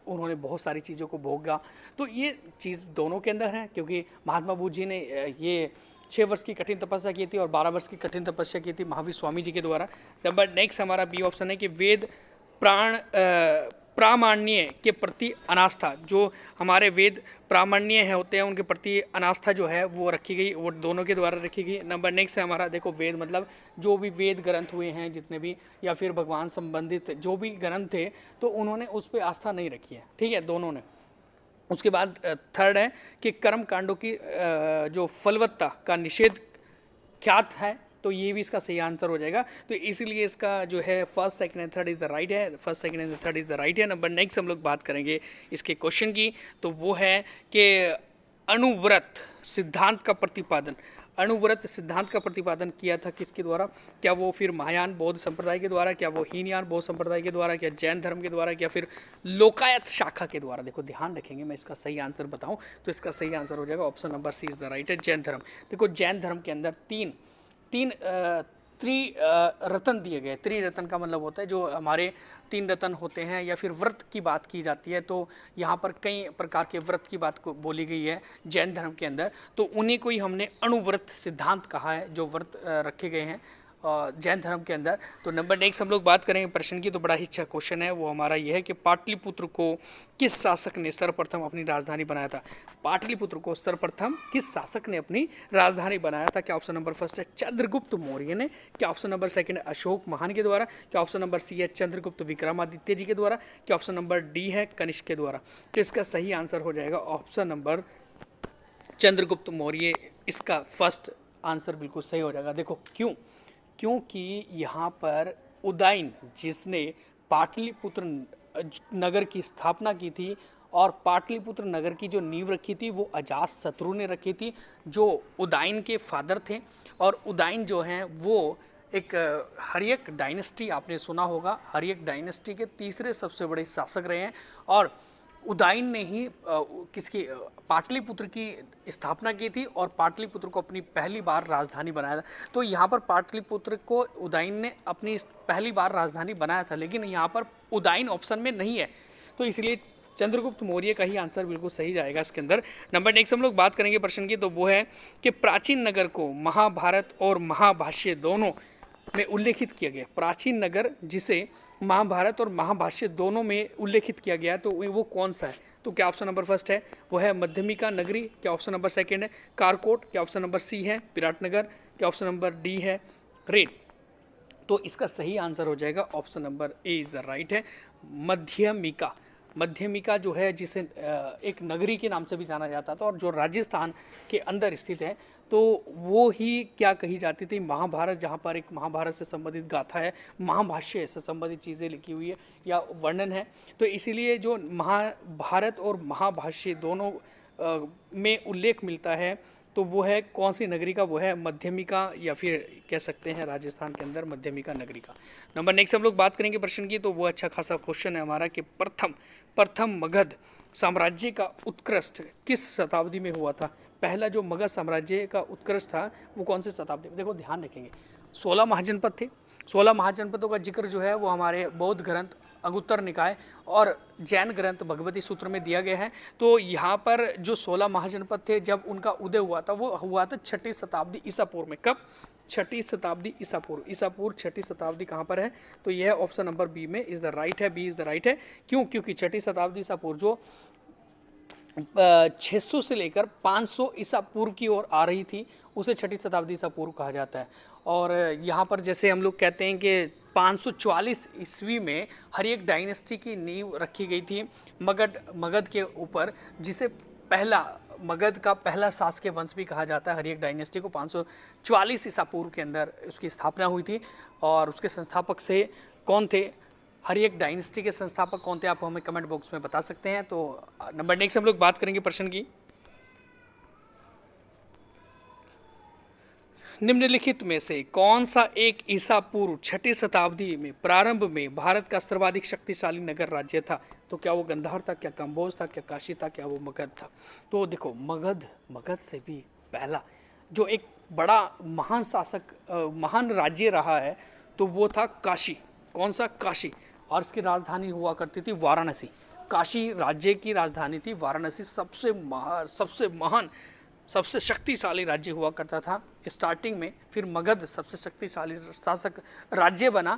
उन्होंने बहुत सारी चीज़ों को भोगा। तो ये चीज़ दोनों के अंदर है, क्योंकि महात्मा बुद्ध जी ने ये 6 वर्ष की कठिन तपस्या की थी और 12 वर्ष की कठिन तपस्या की थी महावीर स्वामी जी के द्वारा। नंबर नेक्स्ट हमारा बी ऑप्शन है कि वेद प्रामाण्य के प्रति अनास्था, जो हमारे वेद प्रामाण्य है होते हैं उनके प्रति अनास्था जो है वो रखी गई, वो दोनों के द्वारा रखी गई। नंबर नेक्स्ट है हमारा, देखो वेद मतलब जो भी वेद ग्रंथ हुए हैं जितने भी, या फिर भगवान संबंधित जो भी ग्रंथ थे, तो उन्होंने उस पर आस्था नहीं रखी है, ठीक है, दोनों ने। उसके बाद थर्ड है कि कर्म कांडों की जो फलवत्ता का निषेध ख्यात है, तो ये भी इसका सही आंसर हो जाएगा। तो इसीलिए इसका जो है first second and third is the right है, first second and third is the right है। नंबर नेक्स्ट हम लोग बात करेंगे इसके क्वेश्चन की, तो वो है कि अणुव्रत सिद्धांत का प्रतिपादन, अणुव्रत सिद्धांत का प्रतिपादन किया था किसके द्वारा, क्या वो फिर महायान बौद्ध संप्रदाय के द्वारा, क्या वो हीनयान बौद्ध संप्रदाय के द्वारा, क्या जैन धर्म के द्वारा, क्या फिर लोकायत शाखा के द्वारा। देखो ध्यान रखेंगे, मैं इसका सही आंसर बताऊं तो इसका सही आंसर हो जाएगा option number C is the right है, जैन धर्म। देखो जैन धर्म के अंदर तीन रतन दिए गए। त्रिरतन का मतलब होता है जो हमारे 3 रतन होते हैं, या फिर व्रत की बात की जाती है, तो यहाँ पर कई प्रकार के व्रत की बात को बोली गई है जैन धर्म के अंदर, तो उन्हीं को ही हमने अणुव्रत सिद्धांत कहा है, जो व्रत रखे गए हैं जैन धर्म के अंदर। तो नंबर नेक्स्ट हम लोग बात करेंगे प्रश्न की, तो बड़ा ही अच्छा क्वेश्चन है, वो हमारा यह है कि पाटलिपुत्र को किस शासक ने सर्वप्रथम अपनी राजधानी बनाया था। पाटलिपुत्र को सर्वप्रथम किस शासक ने अपनी राजधानी बनाया था। क्या ऑप्शन नंबर फर्स्ट है चंद्रगुप्त मौर्य ने, क्या ऑप्शन नंबर सेकंड है अशोक महान के द्वारा, क्या ऑप्शन नंबर सी है चंद्रगुप्त विक्रमादित्य जी के द्वारा, क्या ऑप्शन नंबर डी है कनिष्क के द्वारा। तो इसका सही आंसर हो जाएगा ऑप्शन नंबर चंद्रगुप्त मौर्य, इसका फर्स्ट आंसर बिल्कुल सही हो जाएगा। देखो क्योंकि यहाँ पर उदयन जिसने पाटलिपुत्र नगर की स्थापना की थी, और पाटलिपुत्र नगर की जो नींव रखी थी वो अजातशत्रु ने रखी थी, जो उदयन के फादर थे। और उदयन जो हैं वो एक हर्यक डायनेस्टी, आपने सुना होगा, हर्यक डायनेस्टी के तीसरे सबसे बड़े शासक रहे हैं, और उदयन ने ही किसकी पाटलिपुत्र की स्थापना की थी और पाटलिपुत्र को अपनी पहली बार राजधानी बनाया था। तो यहाँ पर पाटलिपुत्र को उदयन ने अपनी पहली बार राजधानी बनाया था, लेकिन यहाँ पर उदयन ऑप्शन में नहीं है, तो इसलिए चंद्रगुप्त मौर्य का ही आंसर बिल्कुल सही जाएगा इसके अंदर। नंबर नेक्स्ट हम लोग बात करेंगे प्रश्न की, तो वो है कि प्राचीन नगर को महाभारत और महाभाष्य दोनों में उल्लेखित किया गया। प्राचीन नगर जिसे महाभारत और महाभाष्य दोनों में उल्लेखित किया गया, तो वो कौन सा है। तो क्या ऑप्शन नंबर फर्स्ट है वो है मध्यमिका नगरी, क्या ऑप्शन नंबर सेकंड है कारकोट, क्या ऑप्शन नंबर सी है विराटनगर, क्या ऑप्शन नंबर डी है रेत। तो इसका सही आंसर हो जाएगा option number A is the right है मध्यमिका। मध्यमिका जो है जिसे एक नगरी के नाम से भी जाना जाता था, और जो राजस्थान के अंदर स्थित है, तो वो ही क्या कही जाती थी महाभारत, जहाँ पर एक महाभारत से संबंधित गाथा है, महाभाष्य से संबंधित चीज़ें लिखी हुई है या वर्णन है। तो इसीलिए जो महाभारत और महाभाष्य दोनों में उल्लेख मिलता है, तो वो है कौन सी नगरी का, वो है मध्यमिका, या फिर कह सकते हैं राजस्थान के अंदर मध्यमिका नगरी का। नंबर नेक्स्ट हम लोग बात करेंगे प्रश्न की, तो वो अच्छा खासा क्वेश्चन है हमारा कि प्रथम मगध साम्राज्य का उत्कृष्ट किस शताब्दी में हुआ था। पहला जो मगध साम्राज्य का उत्कृष्ट था वो कौन से शताब्दी में। देखो ध्यान रखेंगे 16 महाजनपद थे, 16 महाजनपदों का जिक्र जो है वो हमारे बौद्ध ग्रंथ अंगुत्तर निकाय और जैन ग्रंथ भगवती सूत्र में दिया गया है। तो यहाँ पर जो 16 महाजनपद थे, जब उनका उदय हुआ था वो हुआ था 6ठी शताब्दी ईसा पूर्व में। कब? 6ठी शताब्दी ईसा पूर्व। ईसा पूर्व 6ठी शताब्दी कहाँ पर है, तो यह ऑप्शन नंबर बी में इज द राइट है, बी इज द राइट है। क्यों? क्योंकि 6ठी शताब्दी ईसा पूर्व जो 600 से लेकर 500 ईसा पूर्व की ओर आ रही थी, उसे 6ठी शताब्दी ईसा पूर्व कहा जाता है। और यहाँ पर जैसे हम लोग कहते हैं कि 544 ईस्वी में हर्यक डायनेस्टी की नींव रखी गई थी मगध के ऊपर, जिसे पहला मगध का पहला शासकीय वंश भी कहा जाता है हर्यक डायनेस्टी को। 544 ईसा पूर्व के अंदर उसकी स्थापना हुई थी। और उसके संस्थापक से कौन थे, हर्यक डायनेस्टी के संस्थापक कौन थे, आप हमें कमेंट बॉक्स में बता सकते हैं। तो नंबर नेक्स्ट हम लोग बात करेंगे प्रश्न की। निम्नलिखित में से कौन सा एक ईसा पूर्व 6ठी शताब्दी में प्रारंभ में भारत का सर्वाधिक शक्तिशाली नगर राज्य था? तो क्या वो गंधार था, क्या कंबोज था, क्या काशी था, क्या वो मगध था? तो देखो मगध से भी पहला जो एक बड़ा महान शासक महान राज्य रहा है तो वो था काशी। कौन सा? काशी। और इसकी राजधानी हुआ करती थी वाराणसी। काशी राज्य की राजधानी थी वाराणसी। सबसे महान सबसे शक्तिशाली राज्य हुआ करता था स्टार्टिंग में। फिर मगध सबसे शक्तिशाली शासक राज्य बना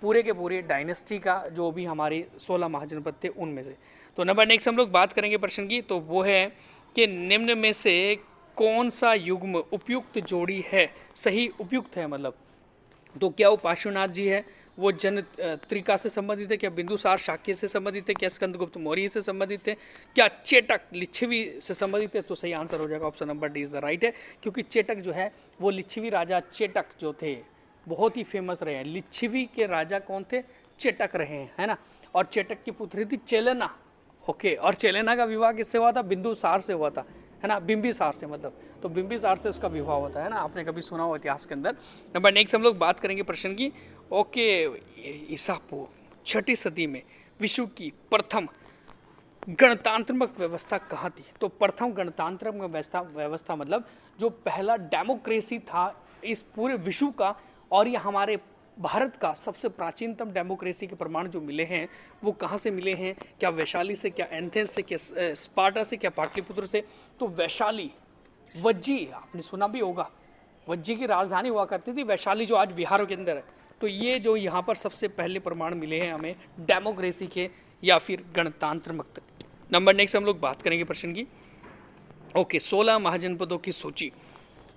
पूरे के पूरे डायनेस्टी का, जो भी हमारी 16 महाजनपद थे उनमें से। तो नंबर नेक्स्ट हम लोग बात करेंगे प्रश्न की। तो वो है कि निम्न में से कौन सा युग्म उपयुक्त जोड़ी है, सही उपयुक्त है मतलब। तो क्या वो पार्श्वनाथ जी है, वो जन त्रिका से संबंधित है, क्या बिंदुसार शाक्य से संबंधित है, क्या स्कंदगुप्त मौर्य से संबंधित है, क्या चेटक लिच्छवी से संबंधित है? तो सही आंसर हो जाएगा option number D is the right है। क्योंकि चेटक जो है वो लिच्छवी राजा चेटक जो थे बहुत ही फेमस रहे हैं। लिच्छवी के राजा कौन थे? चेटक रहे हैं, है ना। और चेटक की पुत्री थी चेलेना। ओके, और चेलेना का विवाह किससे हुआ था? बिंदुसार से हुआ था, है ना, बिंबिसार से मतलब। तो बिंबिसार से उसका विवाह होता है ना, आपने कभी सुना हो इतिहास के अंदर। नंबर नेक्स्ट हम लोग बात करेंगे प्रश्न की। ओके, ईसा पूर्व 6ठी सदी में विश्व की प्रथम गणतांत्रिक व्यवस्था कहाँ थी? तो प्रथम गणतांत्रिक व्यवस्था मतलब जो पहला डेमोक्रेसी था इस पूरे विश्व का, और ये हमारे भारत का सबसे प्राचीनतम डेमोक्रेसी के प्रमाण जो मिले हैं वो कहाँ से मिले हैं? क्या वैशाली से, क्या एथेंस से, क्या स्पार्टा से, क्या पाटलिपुत्र से? तो वैशाली, वज्जी आपने सुना भी होगा, वज्जी की राजधानी हुआ करती थी वैशाली, जो आज बिहार के अंदर है। तो ये जो यहाँ पर सबसे पहले प्रमाण मिले हैं हमें डेमोक्रेसी के या फिर गणतंत्र मुक्त। नंबर नेक्स्ट हम लोग बात करेंगे प्रश्न की। ओके, 16 महाजनपदों की सूची।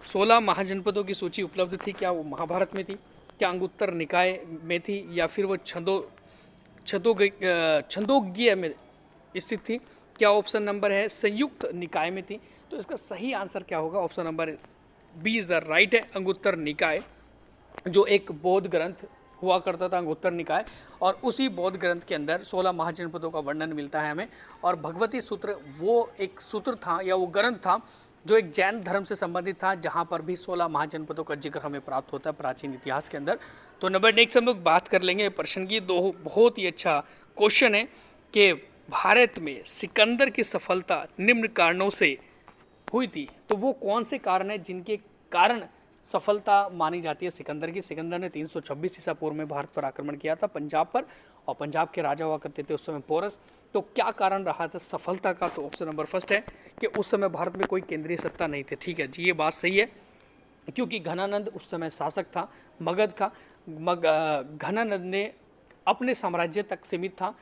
16 महाजनपदों की सूची उपलब्ध थी, क्या वो महाभारत में थी, क्या अंगुत्तर निकाय में थी, या फिर वो छंदोग्य में स्थित थी? क्या ऑप्शन नंबर है संयुक्त निकाय में थी? तो इसका सही आंसर क्या होगा? Option number B is the right है, अंगुत्तर निकाय, जो एक बौद्ध ग्रंथ हुआ करता था अंगुत्तर निकाय। और उसी बौद्ध ग्रंथ के अंदर 16 महाजनपदों का वर्णन मिलता है हमें। और भगवती सूत्र वो एक सूत्र था या वो ग्रंथ था जो एक जैन धर्म से संबंधित था, जहाँ पर भी 16 महाजनपदों का जिक्र हमें प्राप्त होता है प्राचीन इतिहास के अंदर। तो नंबर नेक्स्ट हम लोग बात कर लेंगे प्रश्न की। दो बहुत ही अच्छा क्वेश्चन है कि भारत में सिकंदर की सफलता निम्न कारणों से हुई थी। तो वो कौन से कारण है जिनके कारण सफलता मानी जाती है सिकंदर की? सिकंदर ने 326 ईसा पूर्व में भारत पर आक्रमण किया था, पंजाब पर, और पंजाब के राजा हुआ करते थे उस समय पोरस। तो क्या कारण रहा था सफलता का? तो ऑप्शन नंबर फर्स्ट है कि उस समय भारत में कोई केंद्रीय सत्ता नहीं थी। ठीक है जी, ये बात सही है, क्योंकि घनानंद उस समय शासक था मगध का। घनानंद ने अपने साम्राज्य तक सीमित था,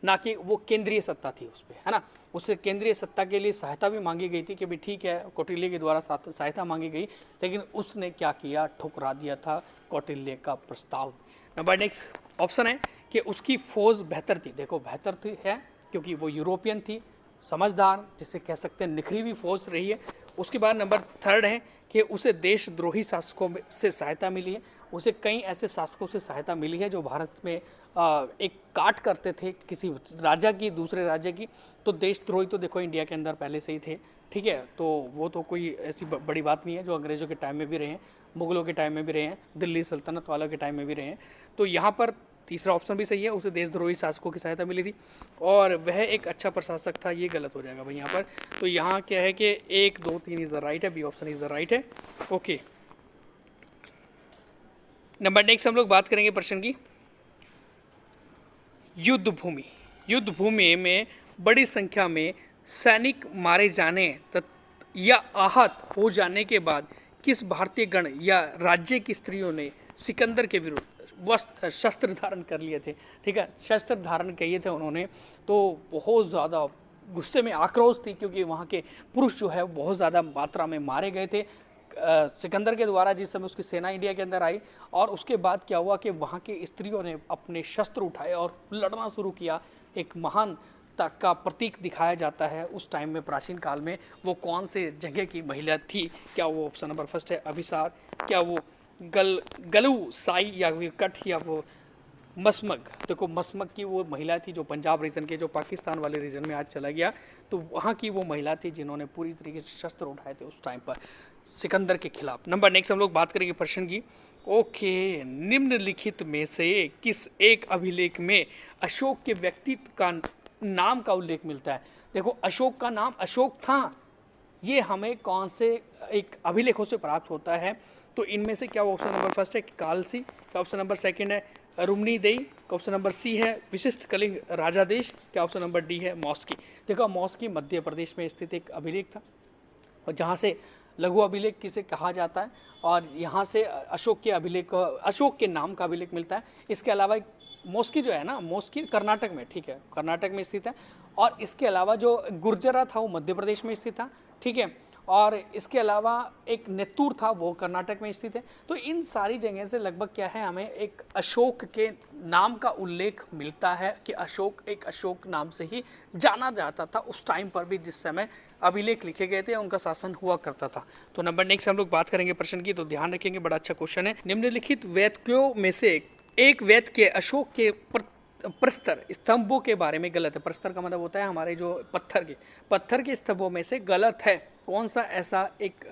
ना कि वो केंद्रीय सत्ता थी उस पर, है ना। उससे केंद्रीय सत्ता के लिए सहायता भी मांगी गई थी कि भाई ठीक है, कौटिल्य के द्वारा सहायता मांगी गई, लेकिन उसने क्या किया? ठुकरा दिया था कौटिल्य का प्रस्ताव। नंबर नेक्स्ट ऑप्शन है कि उसकी फौज बेहतर थी। देखो बेहतर थी है क्योंकि वो यूरोपियन थी, समझदार, जिसे कह सकते हैं निखरी हुई फौज रही है। उसके बाद नंबर थर्ड है कि उसे देशद्रोही शासकों से सहायता मिली है। उसे कई ऐसे शासकों से सहायता मिली है जो भारत में एक काट करते थे किसी राजा की दूसरे राज्य की। तो देशद्रोही तो देखो इंडिया के अंदर पहले से ही थे, ठीक है। तो वो तो कोई ऐसी बड़ी बात नहीं है, जो अंग्रेज़ों के टाइम में भी रहे हैं, मुगलों के टाइम में भी रहे हैं, दिल्ली सल्तनत वालों के टाइम में भी रहे हैं। तो यहाँ पर तीसरा ऑप्शन भी सही है, उसे देशद्रोही शासकों की सहायता मिली थी और वह एक अच्छा प्रशासक था। ये गलत हो जाएगा भाई यहाँ पर। तो यहाँ क्या है कि 1 2 3 इज द राइट है, B option is the right है। ओके, नंबर नेक्स्ट हम लोग बात करेंगे प्रश्न की। युद्ध भूमि में बड़ी संख्या में सैनिक मारे जाने या आहत हो जाने के बाद किस भारतीय गण या राज्य की स्त्रियों ने सिकंदर के विरुद्ध शस्त्र धारण कर लिए थे? ठीक है, शस्त्र धारण किए थे उन्होंने। तो बहुत ज़्यादा गुस्से में आक्रोश थी, क्योंकि वहाँ के पुरुष जो है बहुत ज़्यादा मात्रा में मारे गए थे सिकंदर के द्वारा, जिस समय उसकी सेना इंडिया के अंदर आई। और उसके बाद क्या हुआ कि वहाँ की स्त्रियों ने अपने शस्त्र उठाए और लड़ना शुरू किया। एक महान तक का प्रतीक दिखाया जाता है उस टाइम में प्राचीन काल में, वो कौन से जगह की महिला थी? क्या वो ऑप्शन नंबर फर्स्ट है अभिसार, क्या वो गलू साई, या फिर कठ, या वो मसमग? देखो मसमग की वो महिला थी जो पंजाब रीजन के, जो पाकिस्तान वाले रीजन में आज चला गया, तो वहाँ की वो महिला थी जिन्होंने पूरी तरीके से शस्त्र उठाए थे उस टाइम पर सिकंदर के खिलाफ। नंबर नेक्स्ट हम लोग बात करेंगे प्रश्न की। ओके, निम्नलिखित में से किस एक अभिलेख में अशोक के व्यक्तित्व का नाम का उल्लेख मिलता है? देखो अशोक का नाम अशोक था, ये हमें कौन से एक अभिलेखों से प्राप्त होता है? तो इनमें से क्या ऑप्शन नंबर फर्स्ट है कालसी, क्या ऑप्शन नंबर सेकंड है रुमनी देई, क्या ऑप्शन नंबर सी है विशिष्ट कलिंग राजादेश, क्या ऑप्शन नंबर डी है मौस्की? देखो मौस्की मध्य प्रदेश में स्थित एक अभिलेख था, और जहाँ से लघु अभिलेख किसे कहा जाता है, और यहाँ से अशोक के अभिलेख, अशोक के नाम का अभिलेख मिलता है। इसके अलावा मौस्की जो है ना, मौस्की कर्नाटक में, ठीक है, कर्नाटक में स्थित है। और इसके अलावा जो गुर्जरा था वो मध्य प्रदेश में स्थित था, ठीक है। और इसके अलावा एक नेत्तूर था वो कर्नाटक में स्थित है। तो इन सारी जगह से लगभग क्या है, हमें एक अशोक के नाम का उल्लेख मिलता है कि अशोक एक अशोक नाम से ही जाना जाता था उस टाइम पर भी, जिस समय अभिलेख लिखे गए थे, उनका शासन हुआ करता था। तो नंबर नेक्स्ट हम लोग बात करेंगे प्रश्न की, तो ध्यान रखेंगे, बड़ा अच्छा क्वेश्चन है। निम्नलिखित वेदक्यों में से एक वेद के अशोक के प्रस्तर स्तंभों के बारे में गलत है। प्रस्तर का मतलब होता है हमारे जो पत्थर के स्तंभों में से गलत है। कौन सा ऐसा एक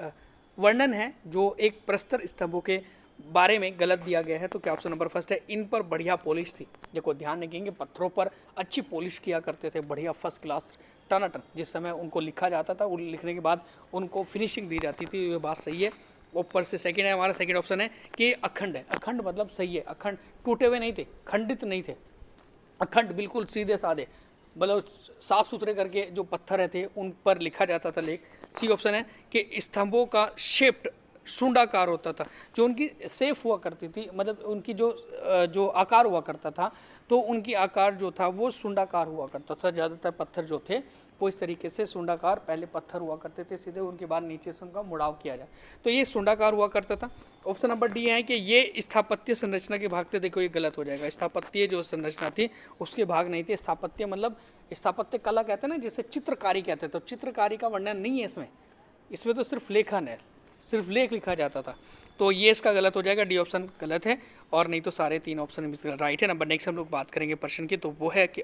वर्णन है जो एक प्रस्तर स्तंभों के बारे में गलत दिया गया है? तो क्या ऑप्शन नंबर फर्स्ट है इन पर बढ़िया पॉलिश थी। देखो ध्यान रखेंगे, पत्थरों पर अच्छी पॉलिश किया करते थे, बढ़िया फर्स्ट क्लास टनाटन, जिस समय उनको लिखा जाता था, उन लिखने के बाद उनको फिनिशिंग दी जाती थी, ये बात सही है। ऊपर से सेकंड है हमारा, सेकंड ऑप्शन है कि अखंड है। अखंड मतलब सही है, अखंड टूटे हुए नहीं थे, खंडित नहीं थे, अखंड बिल्कुल सीधे साधे, मतलब साफ सुथरे करके जो पत्थर रहते उन पर लिखा जाता था लेख। सी ऑप्शन है कि स्तंभों का शेप्ड शुंडाकार होता था, जो उनकी सेफ हुआ करती थी, मतलब उनकी जो आकार हुआ करता था, तो उनकी आकार जो था वो शुंडाकार हुआ करता था। ज़्यादातर पत्थर जो थे वो इस तरीके से शुंडाकार पहले पत्थर हुआ करते थे सीधे, उनके बाद नीचे से उनका मुड़ाव किया जाए, तो ये शुंडाकार हुआ करता था। ऑप्शन नंबर डी है कि ये स्थापत्य संरचना के भाग थे। देखो ये गलत हो जाएगा, स्थापत्य जो संरचना थी उसके भाग नहीं थे। स्थापत्य मतलब स्थापत्य कला कहते हैं ना, जिसे चित्रकारी कहते हैं, तो चित्रकारी का वर्णन नहीं है इसमें तो सिर्फ लेखन है, सिर्फ लेख लिखा जाता था। तो ये इसका गलत हो जाएगा, डी ऑप्शन गलत है, और नहीं तो सारे तीन ऑप्शन राइट है। नंबर नेक्स्ट हम लोग बात करेंगे प्रश्न की, तो वो है कि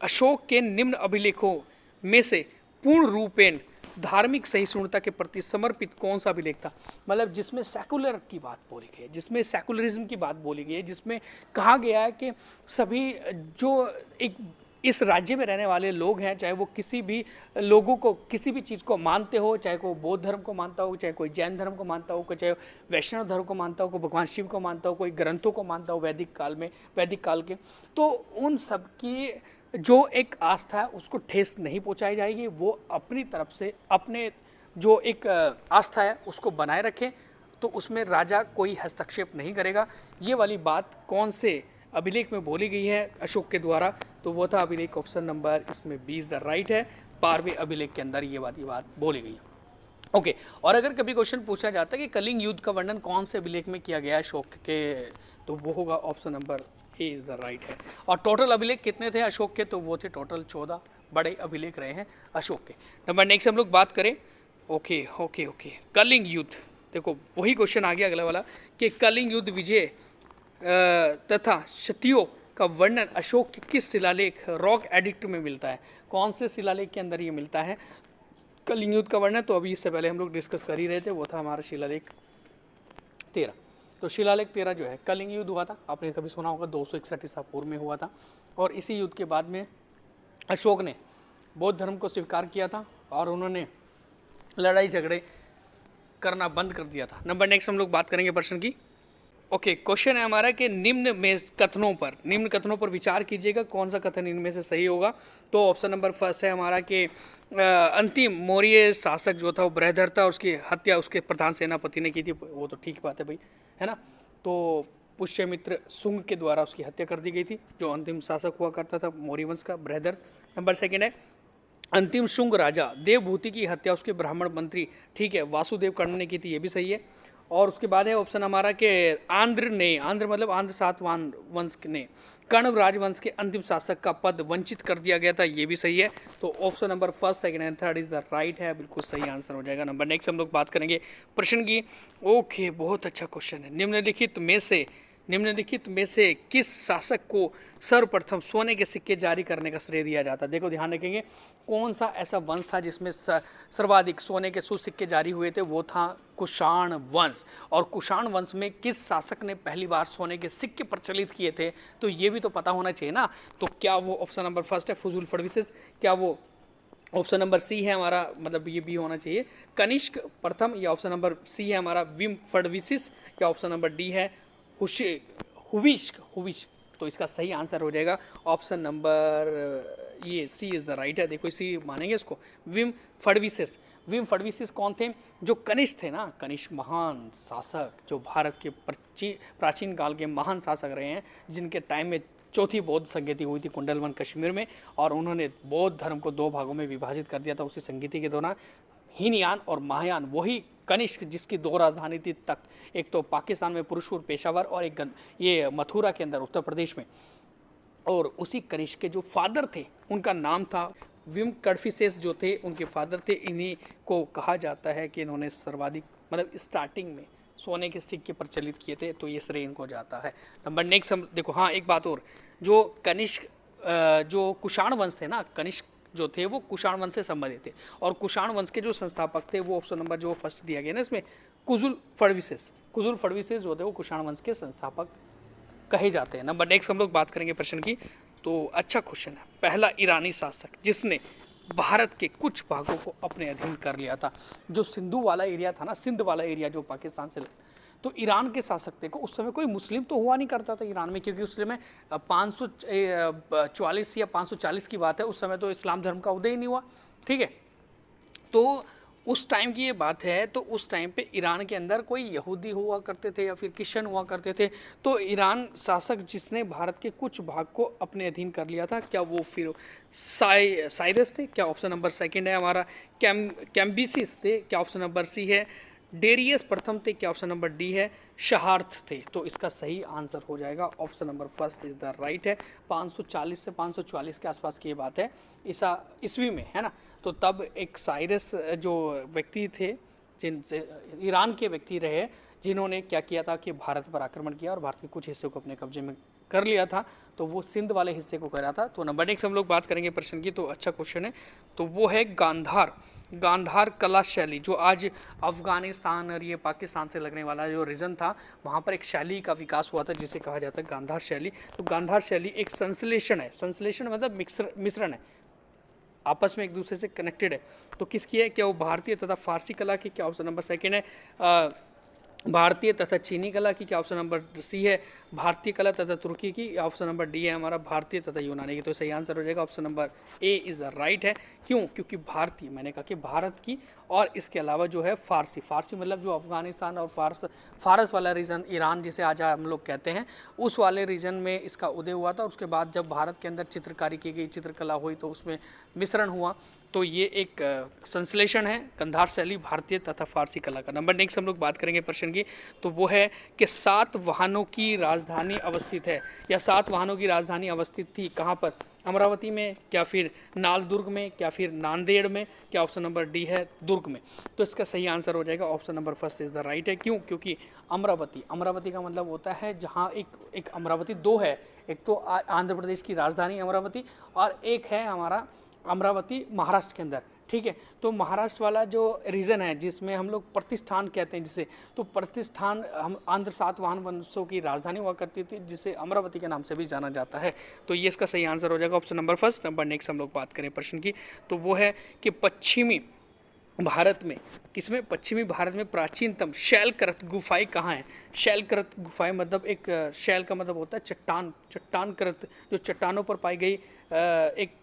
अशोक के निम्न अभिलेखों में से पूर्ण रूपेण धार्मिक सहिष्णुता के प्रति समर्पित कौन सा अभिलेख था? मतलब जिसमें सेकुलर की बात बोली गई है, जिसमें सेकुलरिज्म की बात बोली गई है, जिसमें कहा गया है कि सभी जो एक इस राज्य में रहने वाले लोग हैं, चाहे वो किसी भी लोगों को किसी भी चीज़ को मानते हो, चाहे कोई बौद्ध धर्म को मानता हो, चाहे कोई जैन धर्म को मानता हो, चाहे वैष्णव धर्म को मानता हो, कोई भगवान शिव को मानता हो, कोई ग्रंथों को मानता हो वैदिक काल के, तो उन सब की जो एक आस्था है उसको ठेस नहीं पहुंचाई जाएगी। वो अपनी तरफ से अपने जो एक आस्था है उसको बनाए रखें, तो उसमें राजा कोई हस्तक्षेप नहीं करेगा। ये वाली बात कौन से अभिलेख में बोली गई है अशोक के द्वारा? तो वो था अभिलेख ऑप्शन नंबर इसमें 20 द राइट है। 12वें अभिलेख के अंदर ये वाली बात बोली गई है। ओके, और अगर कभी क्वेश्चन पूछा जाता है कि कलिंग युद्ध का वर्णन कौन से अभिलेख में किया गया है अशोक के, तो वो होगा option number A is the right है। और टोटल अभिलेख कितने थे अशोक के? तो वो थे टोटल 14 बड़े अभिलेख रहे हैं अशोक के। नंबर नेक्स्ट हम लोग बात करें, ओके, कलिंग युद्ध। देखो वही क्वेश्चन आ गया अगला वाला कि कलिंग युद्ध विजय तथा क्षत्रियों का वर्णन अशोक के किस शिलालेख रॉक एडिक्ट में मिलता है? कौन से शिलालेख के अंदर ये मिलता है कलिंग युद्ध का वर्णन? तो अभी इससे पहले हम लोग डिस्कस कर ही रहे थे, वो था हमारा शिलालेख 13। तो शिलालेख 13 जो है कलिंग युद्ध हुआ था, आपने कभी सुना होगा, 261 ईसा पूर्व में हुआ था। और इसी युद्ध के बाद में अशोक ने बौद्ध धर्म को स्वीकार किया था और उन्होंने लड़ाई झगड़े करना बंद कर दिया था। नंबर नेक्स्ट हम लोग बात करेंगे प्रश्न की। ओके, क्वेश्चन है हमारा कि निम्न कथनों पर विचार कीजिएगा, कौन सा कथन इनमें से सही होगा? तो ऑप्शन नंबर फर्स्ट है हमारा कि अंतिम मौर्य शासक जो था वो बृहदर था, उसकी हत्या उसके प्रधान सेनापति ने की थी। वो तो ठीक बात है भाई, है ना। तो पुष्यमित्र शुंग के द्वारा उसकी हत्या कर दी गई थी, जो अंतिम शासक हुआ करता था मौर्य वंश का, बृहदर। नंबर सेकेंड है अंतिम शुंग राजा देवभूति की हत्या उसके ब्राह्मण मंत्री, ठीक है, वासुदेव कर्ण ने की थी, ये भी सही है। और उसके बाद है ऑप्शन हमारा कि आंध्र मतलब आंध्र सातवाहन वंश ने कण्व राजवंश के अंतिम शासक का पद वंचित कर दिया गया था, ये भी सही है। तो option number first, second and third is the right है, बिल्कुल सही आंसर हो जाएगा। नंबर नेक्स्ट हम लोग बात करेंगे प्रश्न की। ओके, बहुत अच्छा क्वेश्चन है। निम्नलिखित में से किस शासक को सर्वप्रथम सोने के सिक्के जारी करने का श्रेय दिया जाता है? देखो ध्यान रखेंगे, कौन सा ऐसा वंश था जिसमें सर्वाधिक सोने के शुद्ध सिक्के जारी हुए थे? वो था कुषाण वंश। और कुषाण वंश में किस शासक ने पहली बार सोने के सिक्के प्रचलित किए थे? तो ये भी तो पता होना चाहिए ना। तो क्या वो ऑप्शन नंबर फर्स्ट है फुजुल फडविसिस, क्या वो ऑप्शन नंबर सी है हमारा, मतलब ये भी होना चाहिए कनिष्क प्रथम, या ऑप्शन नंबर सी है हमारा विम फडविसिस, या ऑप्शन नंबर डी है हुविश्क। तो इसका सही आंसर हो जाएगा ऑप्शन नंबर ये सी इज द राइट है। देखो इसी मानेंगे इसको, विम फडविसिस कौन थे? जो कनिष्क थे ना, कनिष्क महान शासक, जो भारत के प्राचीन काल के महान शासक रहे हैं, जिनके टाइम में चौथी बौद्ध संगीति हुई थी कुंडलवन कश्मीर में, और उन्होंने बौद्ध धर्म को 2 भागों में विभाजित कर दिया था उसी संगीति के दौरान। हीनयान और महायान, वही कनिष्क जिसकी 2 राजधानी थी तक, एक तो पाकिस्तान में पुरुषपुर पेशावर, और एक ये मथुरा के अंदर उत्तर प्रदेश में। और उसी कनिष्क के जो फादर थे उनका नाम था विम कडफिसेस, जो थे उनके फादर थे। इन्हीं को कहा जाता है कि इन्होंने सर्वाधिक, मतलब स्टार्टिंग में सोने के सिक्के प्रचलित किए थे, तो ये श्रेय इनको जाता है। नंबर नेक्स्ट हम देखो, हाँ एक बात और, जो कनिष्क जो कुषाण वंश थे ना, कनिष्क जो थे वो कुषाण वंश से संबंधित थे, और कुषाण वंश के जो संस्थापक थे वो ऑप्शन नंबर जो फर्स्ट दिया गया ना इसमें, कुजुल फडविसिस जो थे वो कुषाण वंश के संस्थापक कहे जाते हैं। नंबर नेक्स्ट हम लोग बात करेंगे प्रश्न की। तो अच्छा क्वेश्चन है, पहला ईरानी शासक जिसने भारत के कुछ भागों को अपने अधीन कर लिया था, जो सिंधु वाला एरिया था ना, सिंध वाला एरिया जो पाकिस्तान से, तो ईरान के शासक थे को उस समय कोई मुस्लिम तो हुआ नहीं करता था ईरान में, क्योंकि उस समय 544 या 540 की बात है, उस समय तो इस्लाम धर्म का उदय ही नहीं हुआ, ठीक है। तो उस टाइम की ये बात है, तो उस टाइम पे ईरान के अंदर कोई यहूदी हुआ करते थे या फिर क्रिश्चियन हुआ करते थे। तो ईरान शासक जिसने भारत के कुछ भाग को अपने अधीन कर लिया था, क्या वो फिर साइरस थे? क्या ऑप्शन नंबर सेकंड है हमारा कैम्बिसिस थे? क्या ऑप्शन नंबर सी है डेरियस प्रथम थे? क्या ऑप्शन नंबर डी है शहार्थ थे? तो इसका सही आंसर हो जाएगा option number first is the right है। 540 से 544 के आसपास की ये बात है, ईस्वी में, है ना। तो तब एक साइरस जो व्यक्ति थे, जिनसे ईरान के व्यक्ति रहे, जिन्होंने क्या किया था कि भारत पर आक्रमण किया और भारत के कुछ हिस्सों को अपने कब्जे में कर लिया था, तो वो सिंध वाले हिस्से को करा था। तो नंबर नेक्स्ट हम लोग बात करेंगे प्रश्न की, तो अच्छा क्वेश्चन है, तो वो है गांधार कला शैली, जो आज अफगानिस्तान और ये पाकिस्तान से लगने वाला जो रीजन था, वहाँ पर एक शैली का विकास हुआ था जिसे कहा जाता है गांधार शैली। तो गांधार शैली एक संश्लेषण है, संश्लेषण मतलब मिश्रण है, आपस में एक दूसरे से कनेक्टेड है। तो किसकी है? क्या वो भारतीय तथा फारसी कला की? क्या ऑप्शन नंबर सेकंड है भारतीय तथा चीनी कला की? क्या ऑप्शन नंबर सी है भारतीय कला तथा तुर्की की? ऑप्शन नंबर डी है हमारा भारतीय तथा यूनानी की। तो सही आंसर हो जाएगा option number A is the right है। क्यों? क्योंकि भारतीय, मैंने कहा कि भारत की, और इसके अलावा जो है फारसी मतलब जो अफगानिस्तान और फारस वाला रीजन, ईरान जिसे आज हम लोग कहते हैं, उस वाले रीजन में इसका उदय हुआ था। उसके बाद जब भारत के अंदर चित्रकारी की गई, चित्रकला हुई, तो उसमें मिश्रण हुआ। तो ये एक संश्लेषण है गांधार शैली भारतीय तथा फारसी कला का। नंबर नेक्स्ट हम लोग बात करेंगे प्रश्न की, तो वो है कि सातवाहनों की राजधानी अवस्थित है, या सातवाहनों की राजधानी अवस्थित थी कहाँ पर? अमरावती में, क्या फिर नालदुर्ग में, क्या फिर नांदेड़ में? क्या ऑप्शन नंबर डी है दुर्ग में? तो इसका सही आंसर हो जाएगा option number first is the right है। क्यों? क्योंकि अमरावती का मतलब होता है जहाँ एक अमरावती दो है, एक तो आंध्र प्रदेश की राजधानी अमरावती, और एक है हमारा अमरावती महाराष्ट्र के अंदर, ठीक है। तो महाराष्ट्र वाला जो रीजन है जिसमें हम लोग प्रतिष्ठान कहते हैं जिसे, तो प्रतिष्ठान हम आंध्र सातवाहन वंशों की राजधानी हुआ करती थी, जिसे अमरावती के नाम से भी जाना जाता है। तो ये इसका सही आंसर हो जाएगा option number first. Number next हम लोग बात करें प्रश्न की, तो वो है कि पश्चिमी भारत में, किसमें? पश्चिमी भारत में प्राचीनतम शैलकृत गुफाएं कहाँ हैं? शैलकृत गुफाएं मतलब एक शैल का मतलब होता है चट्टानकृत, जो चट्टानों पर पाई गई एक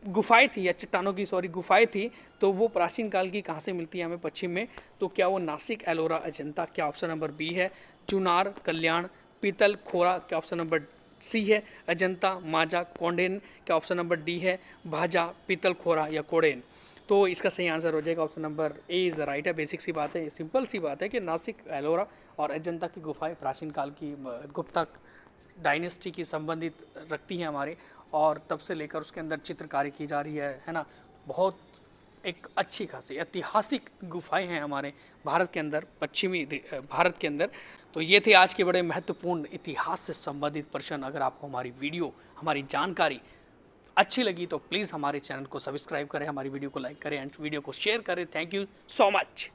गुफाएं थी, या चट्टानों की गुफाएं थी। तो वो प्राचीन काल की कहाँ से मिलती है हमें? पश्चिम में। तो क्या वो नासिक, एलोरा, अजंता? क्या ऑप्शन नंबर बी है चुनार, कल्याण, पीतल, खोरा? क्या ऑप्शन नंबर सी है अजंता, माजा, कोंडेन? क्या ऑप्शन नंबर डी है भाजा, पीतल, खोरा या कोडेन? तो इसका सही आंसर हो जाएगा option number A is the right है। बेसिक सी बात है, सिंपल सी बात है कि नासिक, एलोरा और अजंता की गुफाएं प्राचीन काल की गुप्ता डायनेस्टी की संबंधित रखती हैं हमारे, और तब से लेकर उसके अंदर चित्रकारी की जा रही है ना। बहुत एक अच्छी खासी ऐतिहासिक गुफाएं हैं हमारे भारत के अंदर, पश्चिमी भारत के अंदर। तो ये थे आज के बड़े महत्वपूर्ण इतिहास से संबंधित प्रश्न। अगर आपको हमारी वीडियो, हमारी जानकारी अच्छी लगी तो प्लीज़ हमारे चैनल को सब्सक्राइब करें, हमारी वीडियो को लाइक करें एंड वीडियो को शेयर करें। Thank you so much.